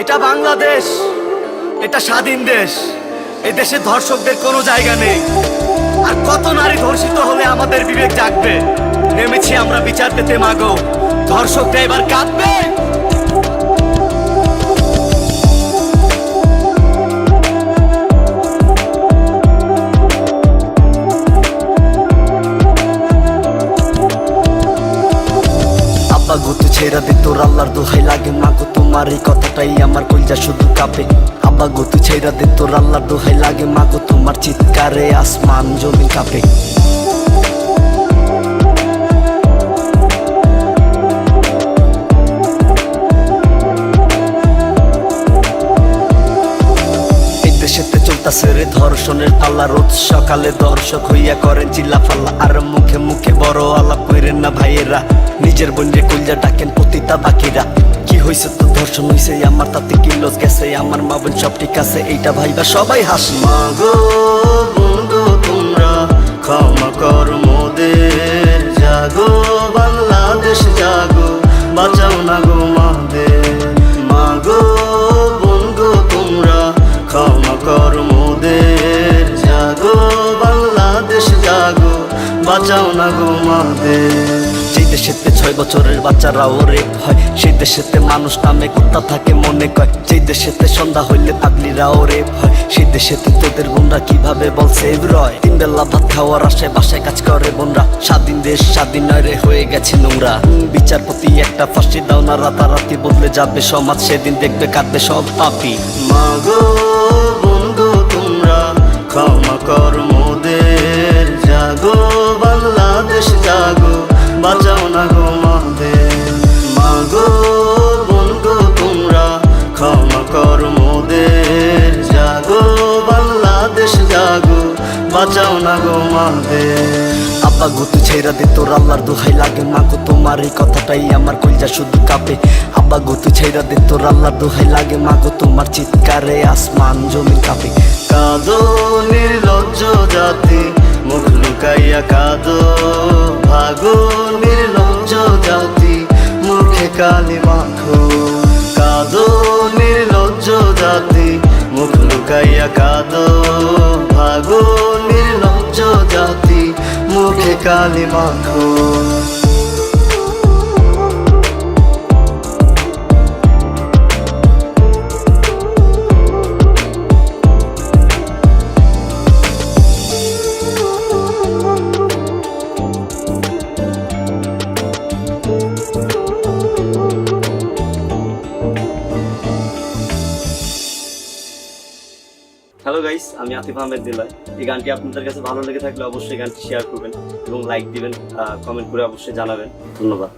এটা বাংলাদেশ, এটা স্বাধীন দেশ। এই দেশে ধর্ষকদের কোনো জায়গা নেই। আর কত নারী ধর্ষিত হলে আমাদের বিবেক জাগবে। নেমেছি আমরা বিচার পেতে মাগো, ধর্ষকরা এবার কাঁদবে। আব্বা গুতু ছেড়া দে তোর আল্লাহর দোহাই লাগে মাগো, তোমার এই কথাটাই আমার কলজা শুধু কাঁপে। আব্বা গুতু ছেড়া দে তোর আল্লাহর দোহাই লাগে মাগো, তোমার চিৎকারে আসমান জমিন কাঁপে। দেশেতে চলতাছে রে ধর্ষণের পাল্লা, রোজ সকালে দর্শক হইয়া করেন চিল্লা ফাল্লা। আর মুখে মুখে বড় আলাপ কইরেন না ভাইয়েরা, নিজের বোনরে কইলা ডাকেন পতিতা বাকিরা। কি হইছে তো ধর্ষণ হইছে আমার, তাতে কি লস গেছে আমার, মা বোন সব ঠিক আছে এইটা ভাইবা সবাই হাসি। মাগো বন্ধু তোমরা ক্ষমা কর মোদের, জাগো বাংলাদেশ জাগো, বাঁচাও না গো মাদের। মাগো বন্ধু তোমরা ক্ষমা কর মোদের, জাগো বাংলাদেশ জাগো, বাঁচাও না গো মাদের। যেই দেশেতে 6 বছরের বাচ্চারাও রেপ হয়, সেই দেশেতে মানুষ নামে কুত্তা থাকে মনে কয়। যেই দেশেতে সন্ধ্যা হইলে পাগলিরাও রেপ হয়, সেই দেশেতে তোদের বোনরা কিভাবে বলছে রয়। 3 বেলা ভাত খাওয়ার আশায় বাসায় কাজ করে বোনরা, স্বাধীন দেশ স্বাধীন নয় রে হয়ে গেছে নোংরা। বিচারপতি একটা ফাঁসি দাও না, রাতারাতি বদলে যাবে সমাজ, সেদিন দেখবে কাঁদবে সব পাপী। মাগো বন্ধু তোমরা ক্ষমা কর মোদের, জাগো বাংলাদেশ জাগো, বাঁচাও না গো মাদের। মাগো বন্ধু তোমরা ক্ষমা কর মোদের, জাগো বাংলাদেশ জাগো, বাঁচাও না গো মাদের। আব্বা গুতু ছেড়া দে তোর আল্লাহর দোহাই লাগে মাগো, তোমার এই কথাটাই আমার কলজা শুধু কাঁপে। আব্বা গুতু ছেড়া দে তোর আল্লাহর দোহাই লাগে মাগো, তোমার চিৎকারে আসমান জমিন কাঁপে। কাঁদো নির্লজ্জ জাতি, মুখ লুকাইয়া কাঁদো, ভাগো নির্লজ্জ জাতি, মুখে কালি মাখো। কাঁদো নির্লজ্জ জাতি, মুখ লুকাইয়া কাঁদো, ভাগো নির্লজ্জ জাতি, মুখে কালি মাখো। হ্যালো গাইস, আমি আতিফ আহমেদ দিলয়। এই গানটি আপনাদের কাছে ভালো লেগে থাকলে অবশ্যই গানটি শেয়ার করবেন এবং লাইক দিবেন, কমেন্ট করে অবশ্যই জানাবেন। ধন্যবাদ।